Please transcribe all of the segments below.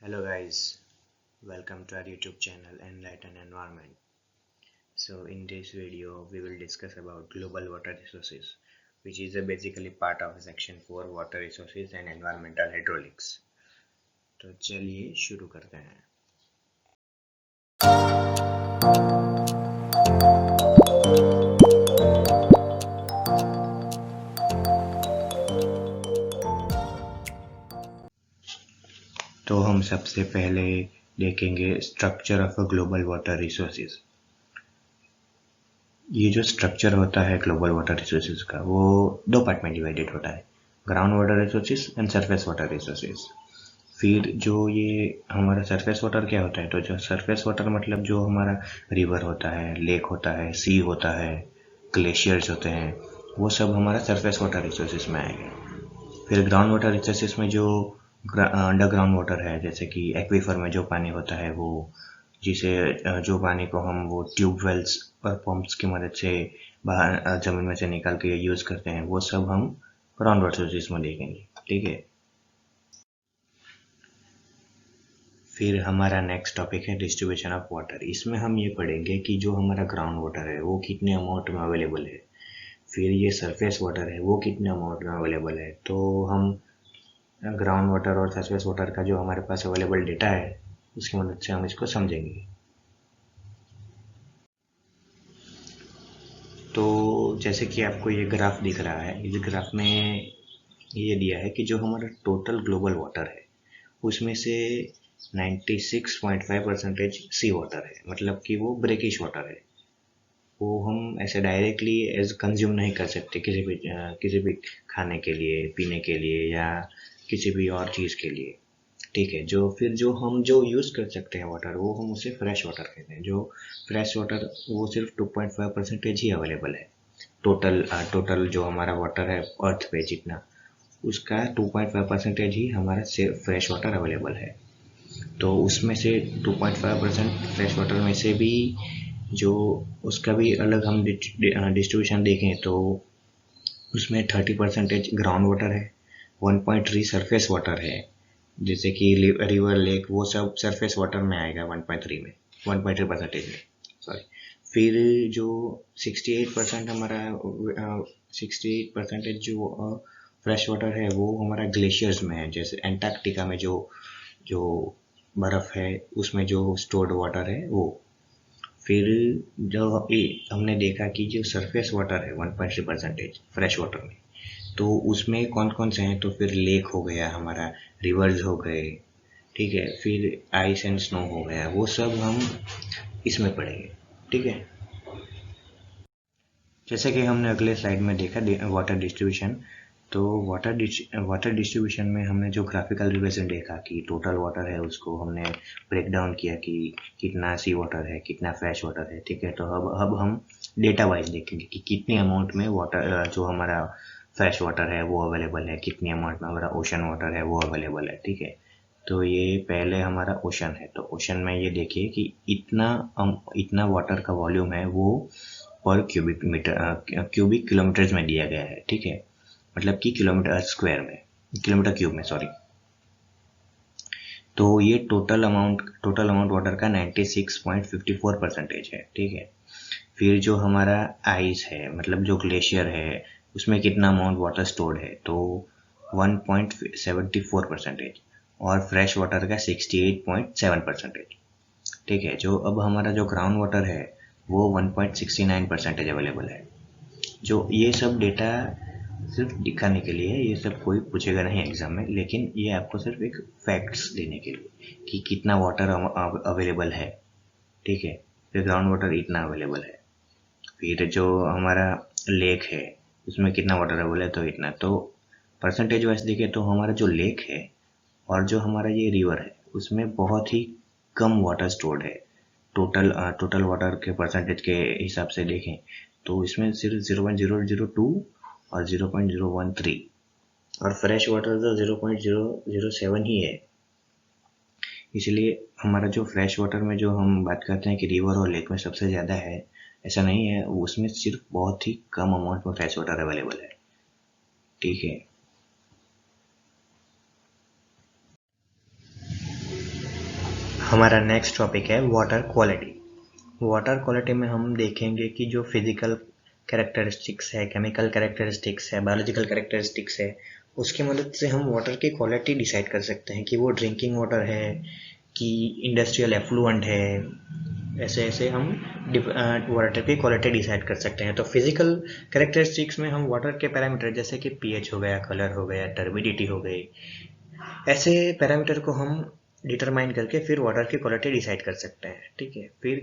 Hello guys, welcome to our YouTube channel Enlighten Environment. So in this video we will discuss about global water resources, which is basically part of section 4 water resources and environmental hydraulics. तो चलिए शुरू करते हैं। तो हम सबसे पहले देखेंगे structure of a global water resources. ये जो स्ट्रक्चर होता है ग्लोबल वाटर रिसोर्सेज का, वो दो पार्ट में डिवाइडेड होता है, ground water resources and surface water resources. फिर जो ये हमारा सरफेस वाटर क्या होता है, तो जो सरफेस वाटर मतलब जो हमारा रिवर होता है, लेक होता है, सी होता है, ग्लेशियर्स होते हैं, वो सब हमारा सरफेस वाटर रिसोर्सेज में आएगा। फिर ग्राउंड वाटर रिसोर्सेज में जो अंडरग्राउंड वाटर है, जैसे कि एक्वीफर में जो पानी होता है, वो जिसे जो पानी को हम वो ट्यूबवेल्स और पंप्स की मदद से बाहर ज़मीन में से निकाल के यूज़ करते हैं, वो सब हम ग्राउंड वाटर रिसोर्सेज में देखेंगे। ठीक है। फिर हमारा नेक्स्ट टॉपिक है डिस्ट्रीब्यूशन ऑफ वाटर। इसमें हम ये पढ़ेंगे कि जो हमारा ग्राउंड वाटर है वो कितने अमाउंट में अवेलेबल है, फिर ये सरफेस वाटर है वो कितने अमाउंट में अवेलेबल है। तो हम ग्राउंड वाटर और सरफेस वाटर का जो हमारे पास अवेलेबल डेटा है उसकी मदद से हम इसको समझेंगे। तो जैसे कि आपको ये ग्राफ दिख रहा है, इस ग्राफ में ये दिया है कि जो हमारा टोटल ग्लोबल वाटर है उसमें से 96.5% सी वाटर है, मतलब कि वो ब्रेकिश वाटर है। वो हम ऐसे डायरेक्टली एज कंज्यूम नहीं कर सकते किसी भी खाने के लिए, पीने के लिए या किसी भी और चीज़ के लिए। ठीक है। जो हम जो यूज़ कर सकते हैं वाटर, वो हम उसे फ्रेश वाटर कहते हैं। जो फ्रेश वाटर वो सिर्फ 2.5% ही अवेलेबल है। टोटल जो हमारा वाटर है अर्थ पे जितना, उसका 2.5% ही हमारा सिर्फ फ्रेश वाटर अवेलेबल है। तो उसमें से 2.5% फ्रेश वाटर में से भी जो उसका भी अलग हम डिस्ट्रीब्यूशन देखें तो उसमें 30% ग्राउंड वाटर है, 1.3 सरफेस वाटर है, जैसे कि रिवर, लेक, वो सब सरफेस वाटर में आएगा 1.3 में, 1.3% में, सॉरी। फिर जो 68% हमारा 68% जो फ्रेश वाटर है वो हमारा ग्लेशियर्स में है, जैसे एंटार्क्टिका में जो जो बर्फ़ है उसमें जो स्टोर्ड वाटर है वो। फिर जो हमने देखा कि जो सरफेस वाटर है 1.3% फ्रेश वाटर में, तो उसमें कौन कौन से हैं, तो फिर लेक हो गया हमारा, रिवर्स हो गए, ठीक है, फिर आइस एंड स्नो हो गया, वो सब हम इसमें पढ़ेंगे। ठीक है। जैसे कि हमने अगले स्लाइड में देखा वाटर डिस्ट्रीब्यूशन, तो वाटर डिस्ट्रीब्यूशन में हमने जो ग्राफिकल रिप्रेजेंट देखा कि टोटल वाटर है उसको हमने ब्रेक डाउन किया कि कितना सी वाटर है, कितना फ्रेश वाटर है। ठीक है। तो अब हम डेटा वाइज देखेंगे कि कितने अमाउंट में वाटर जो हमारा फ्रेश वाटर है वो अवेलेबल है, कितनी अमाउंट में हमारा ओशन वाटर है वो अवेलेबल है। ठीक है। तो ये पहले हमारा ओशन है, तो ओशन में ये देखिए कि इतना वाटर का वॉल्यूम है वो पर क्यूबिक किलोमीटर्स में दिया गया है। ठीक है। मतलब कि किलोमीटर क्यूब में, सॉरी। तो ये टोटल अमाउंट वाटर का 96.54% है। ठीक है। फिर जो हमारा आइस है, मतलब जो ग्लेशियर है, उसमें कितना अमाउंट वाटर स्टोर्ड है, तो 1.74%, और फ्रेश वाटर का 68.7%। ठीक है। जो अब हमारा जो ग्राउंड वाटर है वो 1.69% अवेलेबल है। जो ये सब डेटा सिर्फ दिखाने के लिए है, ये सब कोई पूछेगा नहीं एग्जाम में, लेकिन ये आपको सिर्फ एक फैक्ट्स देने के लिए कि कितना वाटर अवेलेबल है। ठीक है। फिर ग्राउंड वाटर इतना अवेलेबल है। फिर जो हमारा लेक है उसमें कितना वाटर अवेलेबल है, तो इतना। तो परसेंटेज वाइज देखें तो हमारा जो लेक है और जो हमारा ये रिवर है उसमें बहुत ही कम वाटर स्टोर्ड है। टोटल वाटर के परसेंटेज के हिसाब से देखें तो इसमें सिर्फ 0.002 और 0.013, और फ्रेश वाटर तो 0.007 ही है। इसलिए हमारा जो फ्रेश वाटर में जो हम बात करते हैं कि रिवर और लेक में सबसे ज़्यादा है, ऐसा नहीं है। उसमें सिर्फ बहुत ही कम अमाउंट में फ्रेश वाटर अवेलेबल है। ठीक है। हमारा नेक्स्ट टॉपिक है वाटर क्वालिटी। वाटर क्वालिटी में हम देखेंगे कि जो फिजिकल कैरेक्टरिस्टिक्स है, केमिकल कैरेक्टरिस्टिक्स है, बायोलॉजिकल कैरेक्टरिस्टिक्स है, उसकी मदद से हम वाटर की क्वालिटी डिसाइड कर सकते हैं कि वो ड्रिंकिंग वाटर है कि इंडस्ट्रियल एफ्लुएंट है। ऐसे ऐसे हम वाटर की क्वालिटी डिसाइड कर सकते हैं। तो फिजिकल कैरेक्टरिस्टिक्स में हम वाटर के पैरामीटर जैसे कि पीएच हो गया, कलर हो गया, टर्बिडिटी हो गई, ऐसे पैरामीटर को हम डिटरमाइन करके फिर वाटर की क्वालिटी डिसाइड कर सकते हैं। ठीक है, फिर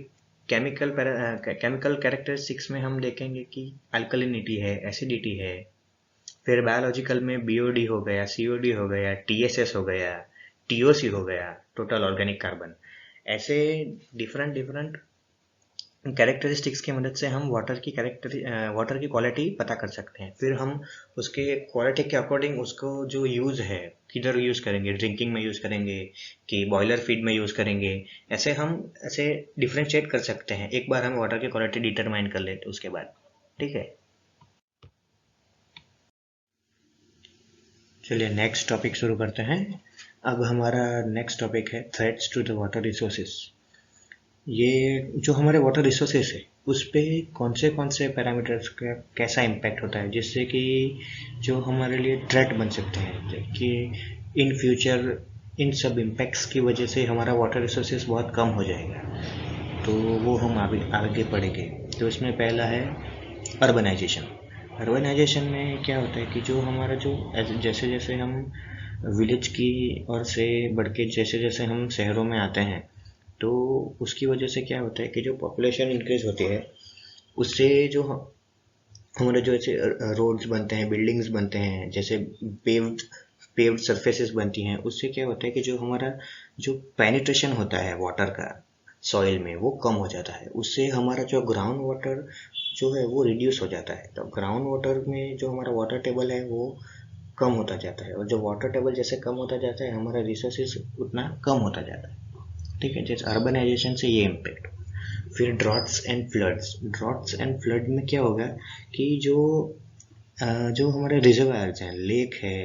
केमिकल कैरेक्टरिस्टिक्स में हम देखेंगे कि अल्कलिनिटी है, एसिडिटी है। फिर बायोलॉजिकल में बीओडी हो गया, सीओडी हो गया, टीएसएस हो गया, टीओसी हो गया, टोटल ऑर्गेनिक कार्बन। ऐसे डिफरेंट डिफरेंट कैरेक्टरिस्टिक्स की मदद से हम वाटर की क्वालिटी पता कर सकते हैं। फिर हम उसके क्वालिटी के अकॉर्डिंग उसको जो यूज़ है किधर यूज़ करेंगे, ड्रिंकिंग में यूज़ करेंगे कि बॉयलर फीड में यूज़ करेंगे, ऐसे हम ऐसे डिफ्रेंशिएट कर सकते हैं एक बार हम वाटर की क्वालिटी डिटरमाइन कर लेते उसके बाद। ठीक है, चलिए नेक्स्ट टॉपिक शुरू करते हैं। अब हमारा नेक्स्ट टॉपिक है threats to the water resources. ये जो हमारे वाटर रिसोर्सेस है उस पर कौन से पैरामीटर्स का कैसा इम्पैक्ट होता है जिससे कि जो हमारे लिए थ्रेट बन सकते हैं कि इन फ्यूचर इन सब इम्पैक्ट्स की वजह से हमारा वाटर रिसोर्सेस बहुत कम हो जाएगा। तो वो हम आगे पढ़ेंगे। तो इसमें पहला है अर्बनाइजेशन। अर्बनाइजेशन में क्या होता है कि जो हमारा जो जैसे जैसे हम विलेज की और से बढ़ के जैसे जैसे हम शहरों में आते हैं तो उसकी वजह से क्या होता है कि जो पॉपुलेशन इंक्रीज होती है उससे जो हमारे जो ऐसे रोड्स बनते हैं, बिल्डिंग्स बनते हैं, जैसे पेव्ड सरफेसेस बनती हैं, उससे क्या होता है कि जो हमारा जो पेनिट्रेशन होता है वाटर का सॉइल में वो कम हो जाता है। उससे हमारा जो ग्राउंड वाटर जो है वो रिड्यूस हो जाता है। तो ग्राउंड वाटर में जो हमारा वाटर टेबल है वो कम होता जाता है और जो वाटर टेबल जैसे कम होता जाता है हमारा रिसोर्सेज उतना कम होता जाता है। ठीक है, जैसे अर्बनाइजेशन से ये इम्पैक्ट। फिर ड्रॉट्स एंड फ्लड में क्या होगा कि जो हमारे रिजर्वायर्स हैं, लेक है,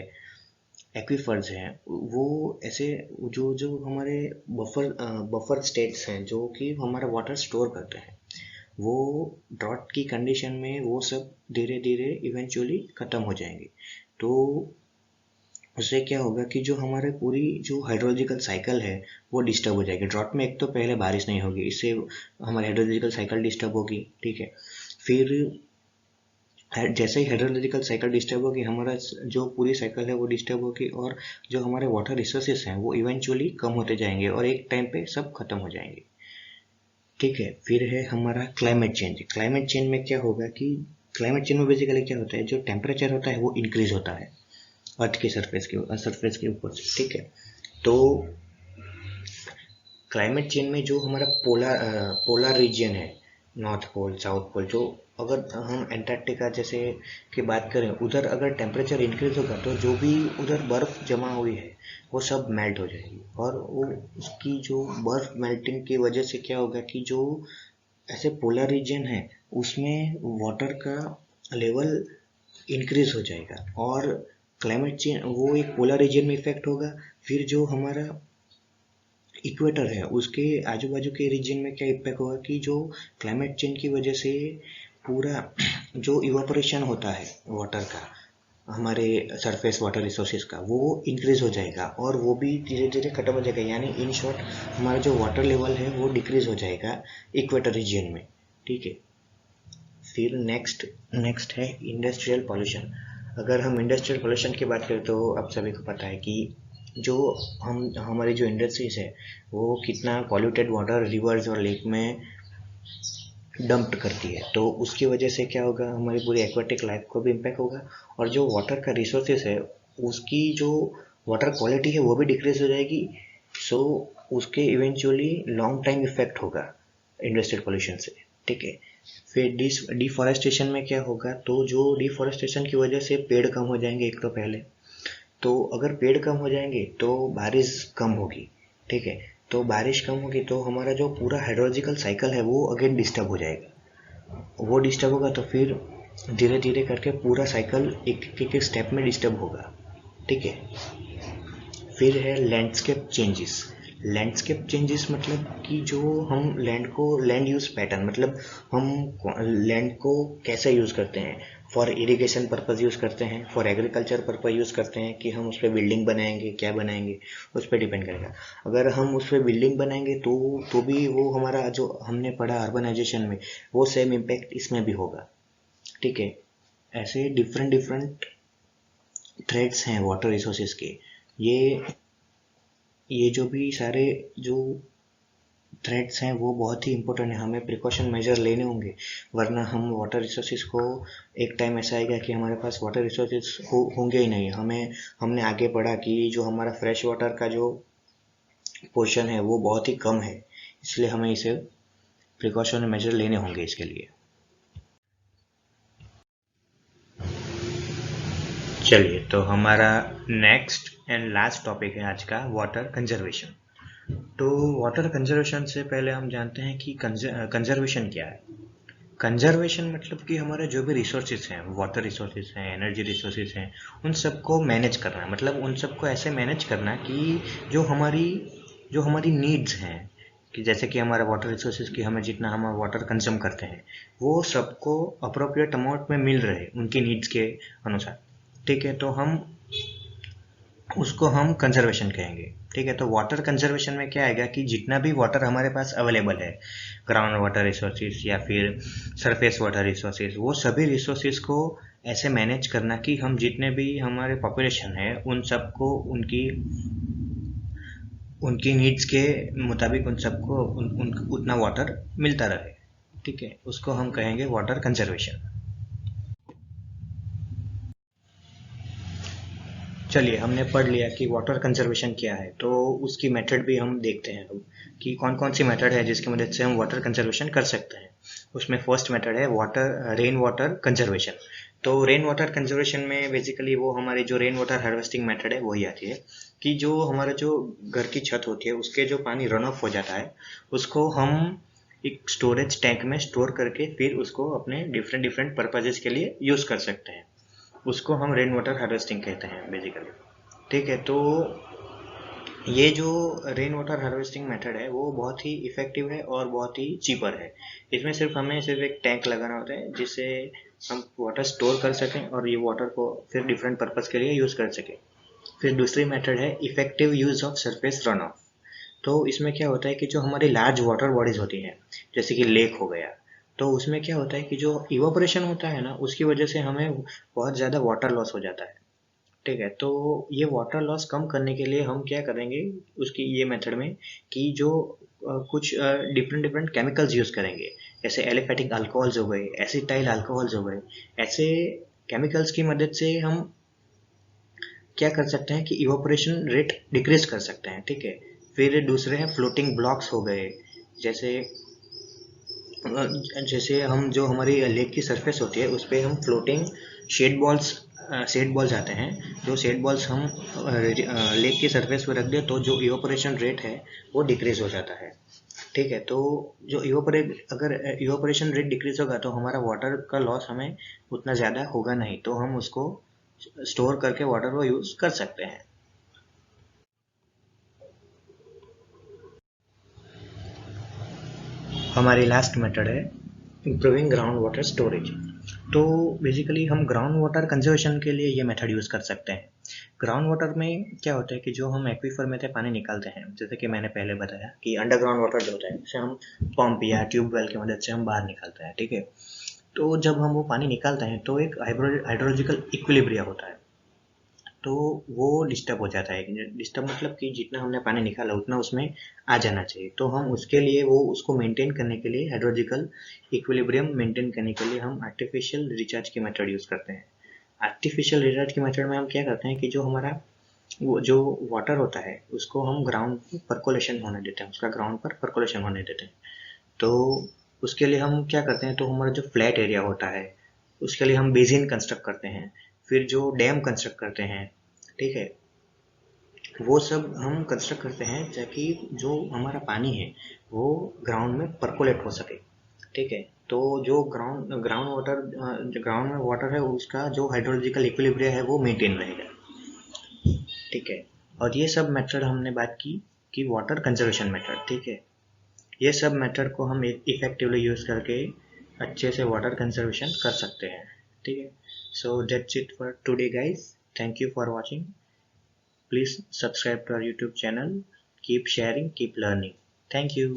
एक्वीफर्स हैं, वो ऐसे जो हमारे बफर स्टेट्स हैं जो कि हमारा वाटर स्टोर करते हैं, वो ड्रॉट की कंडीशन में वो सब धीरे धीरे इवेंचुअली ख़त्म हो जाएंगे। तो उससे क्या होगा कि जो हमारे पूरी जो हाइड्रोलॉजिकल साइकिल है वो डिस्टर्ब हो जाएगी। ड्रॉट में एक तो पहले बारिश नहीं होगी, इससे हमारी हाइड्रोलॉजिकल साइकिल डिस्टर्ब होगी। ठीक है, फिर जैसे ही हाइड्रोलॉजिकल साइकिल डिस्टर्ब होगी हमारा जो पूरी साइकिल है वो डिस्टर्ब होगी और जो हमारे वाटर रिसोर्सेस हैं वो इवेंचुअली कम होते जाएंगे और एक टाइम पे सब खत्म हो जाएंगे। ठीक है, फिर है हमारा क्लाइमेट चेंज। क्लाइमेट चेंज में क्या होगा कि क्लाइमेट चेंज में बेसिकली क्या होता है, जो टेम्परेचर होता है वो इंक्रीज होता है अर्थ के सरफेस के ऊपर से। ठीक है, तो क्लाइमेट चेंज में जो हमारा पोलर रीजन है, नॉर्थ पोल, साउथ पोल, जो अगर हम एंटार्क्टिका जैसे की बात करें उधर अगर टेम्परेचर इंक्रीज होगा तो जो भी उधर बर्फ़ जमा हुई है वो सब मेल्ट हो जाएगी और वो उसकी जो बर्फ़ मेल्टिंग की वजह से क्या होगा कि जो ऐसे पोलर रीजन है उसमें वाटर का लेवल इंक्रीज हो जाएगा और क्लाइमेट चेंज वो एक पोलर रीजन में इफेक्ट होगा। फिर जो हमारा इक्वेटर है उसके आजू बाजू के रीजन में क्या इम्पैक्ट होगा कि जो क्लाइमेट चेंज की वजह से पूरा जो इवापोरेशन होता है वाटर का, हमारे सरफेस वाटर रिसोर्सेज का, वो इंक्रीज हो जाएगा और वो भी धीरे धीरे खत्म हो जाएगा। यानी इन शॉर्ट हमारा जो वाटर लेवल है वो डिक्रीज हो जाएगा इक्वेटर रीजन में। ठीक है, फिर नेक्स्ट है इंडस्ट्रियल पॉल्यूशन। अगर हम इंडस्ट्रियल पोल्यूशन की बात करें तो आप सभी को पता है कि जो हमारी जो इंडस्ट्रीज है वो कितना पॉल्यूटेड वाटर रिवर्स और लेक में डंप करती है। तो उसकी वजह से क्या होगा, हमारी पूरी एक्वाटिक लाइफ को भी इम्पैक्ट होगा और जो वाटर का रिसोर्सेस है उसकी जो वाटर क्वालिटी है वो भी डिक्रीज हो जाएगी। सो उसके इवेंचुअली लॉन्ग टाइम इफेक्ट होगा इंडस्ट्रियल पोल्यूशन से। ठीक है, फिर डिफॉरेस्टेशन में क्या होगा, तो जो डिफॉरेस्टेशन की वजह से पेड़ कम हो जाएंगे एक तो पहले, तो अगर पेड़ कम हो जाएंगे तो बारिश कम होगी। ठीक है, तो बारिश कम होगी तो हमारा जो पूरा हाइड्रोलॉजिकल साइकिल है वो अगेन डिस्टर्ब हो जाएगा। वो डिस्टर्ब होगा तो फिर धीरे धीरे करके पूरा साइकिल एक स्टेप में डिस्टर्ब होगा। ठीक है, फिर है लैंडस्केप चेंजेस। लैंडस्केप चेंजेस मतलब कि जो हम लैंड यूज पैटर्न, मतलब हम लैंड को कैसे यूज करते हैं, फॉर इरिगेशन पर्पज यूज करते हैं, फॉर एग्रीकल्चर पर्पज यूज करते हैं, कि हम उस पर बिल्डिंग बनाएंगे, क्या बनाएंगे, उस पर डिपेंड करेगा। अगर हम उस पर बिल्डिंग बनाएंगे तो भी वो हमारा जो हमने पढ़ा अर्बनाइजेशन में, वो सेम इम्पैक्ट इसमें भी होगा। ठीक है, ऐसे डिफरेंट डिफरेंट थ्रेड्स हैं वाटर रिसोर्सेज के। ये जो भी सारे जो थ्रेड्स हैं वो बहुत ही इंपॉर्टेंट है, हमें प्रिकॉशन मेजर लेने होंगे, वरना हम वाटर रिसोर्सेज को एक टाइम ऐसा आएगा कि हमारे पास वाटर रिसोर्सेज होंगे ही नहीं। हमने आगे पढ़ा कि जो हमारा फ्रेश वाटर का जो पोर्शन है वो बहुत ही कम है, इसलिए हमें इसे प्रिकॉशन मेजर लेने होंगे इसके लिए। चलिए, तो हमारा नेक्स्ट एंड लास्ट टॉपिक है आज का वाटर कंजर्वेशन। तो वाटर कंजर्वेशन से पहले हम जानते हैं कि कंजर्वेशन क्या है। कंजर्वेशन मतलब कि हमारे जो भी रिसोर्सेज हैं, वाटर रिसोर्सेज हैं, एनर्जी रिसोर्सेज हैं, उन सबको मैनेज करना, मतलब उन सबको ऐसे मैनेज करना कि जो हमारी नीड्स हैं, कि जैसे कि हमारा वाटर रिसोर्सेज की हमें जितना हम वाटर कंज्यूम करते हैं वो सबको अप्रोप्रिएट अमाउंट में मिल रहे उनकी नीड्स के अनुसार। ठीक है, तो उसको हम कंजर्वेशन कहेंगे। ठीक है, तो वाटर कंजर्वेशन में क्या आएगा कि जितना भी वाटर हमारे पास अवेलेबल है, ग्राउंड वाटर रिसोर्सेज या फिर सरफेस वाटर रिसोर्सेज, वो सभी रिसोर्सेज को ऐसे मैनेज करना कि हम जितने भी हमारे पॉपुलेशन है उन सबको उनकी नीड्स के मुताबिक उन सबको उतना वाटर मिलता रहे। ठीक है, उसको हम कहेंगे वाटर कंजर्वेशन। चलिए, हमने पढ़ लिया कि वाटर कंजर्वेशन क्या है, तो उसकी मेथड भी हम देखते हैं अब कि कौन कौन सी मेथड है जिसकी मदद से हम वाटर कंजर्वेशन कर सकते हैं। उसमें फर्स्ट मेथड है रेन वाटर कंजर्वेशन। तो रेन वाटर कंजर्वेशन में बेसिकली वो हमारी जो रेन वाटर हार्वेस्टिंग मेथड है वही आती है कि जो हमारा जो घर की छत होती है उसके जो पानी रन ऑफ हो जाता है उसको हम एक स्टोरेज टैंक में स्टोर करके फिर उसको अपने डिफरेंट डिफरेंट पर्पजेस के लिए यूज कर सकते हैं। उसको हम रेन वाटर हार्वेस्टिंग कहते हैं बेसिकली। ठीक है, तो ये जो रेन वाटर हार्वेस्टिंग मेथड है वो बहुत ही इफेक्टिव है और बहुत ही चीपर है। इसमें हमें सिर्फ एक टैंक लगाना होता है जिससे हम वाटर स्टोर कर सकें और ये वाटर को फिर डिफरेंट पर्पज के लिए यूज कर सकें। फिर दूसरी मेथड है effective use of surface run of. तो इसमें क्या होता है कि जो हमारी लार्ज वाटर बॉडीज होती हैं, जैसे कि लेक हो गया, तो उसमें क्या होता है कि जो इवापोरेशन होता है ना, उसकी वजह से हमें बहुत ज़्यादा वाटर लॉस हो जाता है। ठीक है, तो ये वाटर लॉस कम करने के लिए हम क्या करेंगे उसकी ये मेथड में कि जो कुछ डिफरेंट डिफरेंट केमिकल्स यूज़ करेंगे, जैसे एलिफेटिक अल्कोहल्स हो गए, एसिटाइल अल्कोहल्स हो गए। ऐसे केमिकल्स की मदद से हम क्या कर सकते हैं कि इवापोरेशन रेट डिक्रीज कर सकते हैं। ठीक है, फिर दूसरे हैं फ्लोटिंग ब्लॉक्स हो गए, जैसे जैसे हम जो हमारी लेक की सरफेस होती है उस पर हम floating shade balls shade balls आते हैं। जो शेड बॉल्स हम लेक की सरफेस पर रख दें तो जो इवापोरेशन रेट है वो डिक्रीज हो जाता है। ठीक है, तो जो अगर इवापोरेशन रेट डिक्रीज होगा तो हमारा वाटर का लॉस हमें उतना ज़्यादा होगा नहीं, तो हम उसको स्टोर करके वाटर को यूज़ कर सकते हैं। हमारी लास्ट मेथड है इम्प्रूविंग ग्राउंड वाटर स्टोरेज। तो बेसिकली हम ग्राउंड वाटर कंजर्वेशन के लिए ये मेथड यूज़ कर सकते हैं। ग्राउंड वाटर में क्या होता है कि जो हम एक्वीफर में से पानी निकालते हैं, जैसे कि मैंने पहले बताया कि अंडरग्राउंड वाटर जो होता है उसे हम पंप या ट्यूबवेल की मदद से हम बाहर निकालते हैं। ठीक है, तो जब हम वो पानी निकालते हैं तो एक हाइड्रोलॉजिकल इक्विलिब्रिया होता है, तो वो डिस्टर्ब हो जाता है। डिस्टर्ब मतलब कि जितना हमने पानी निकाला उतना उसमें आ जाना चाहिए, तो हम उसके लिए वो उसको मेंटेन करने के लिए हाइड्रोलॉजिकल इक्विलिब्रियम मेंटेन करने के लिए हम आर्टिफिशियल रिचार्ज की मेथड यूज़ करते हैं। आर्टिफिशियल रिचार्ज की मेथड में हम क्या करते हैं कि जो हमारा वो जो वाटर होता है उसको हम ग्राउंड परकोलेशन होने देते हैं, उसका ग्राउंड पर परकोलेशन होने देते हैं। तो उसके लिए हम क्या करते हैं, तो हमारा जो फ्लैट एरिया होता है उसके लिए हम बेसिन कंस्ट्रक्ट करते हैं, फिर जो डैम कंस्ट्रक्ट करते हैं। ठीक है, वो सब हम कंस्ट्रक्ट करते हैं ताकि जो हमारा पानी है वो ग्राउंड में परकोलेट हो सके। ठीक है, तो जो ग्राउंड में वाटर है उसका जो हाइड्रोलॉजिकल इक्विलिब्रिया है वो मेंटेन रहेगा। ठीक है, और ये सब मेथड हमने बात की कि वाटर कंजर्वेशन मेथड, ठीक है। ये सब मेथड को हम इफेक्टिवली यूज़ करके अच्छे से वाटर कंजर्वेशन कर सकते हैं, ठीक है। So that's it for today guys, thank you for watching, please subscribe to our YouTube channel, keep sharing, keep learning, thank you.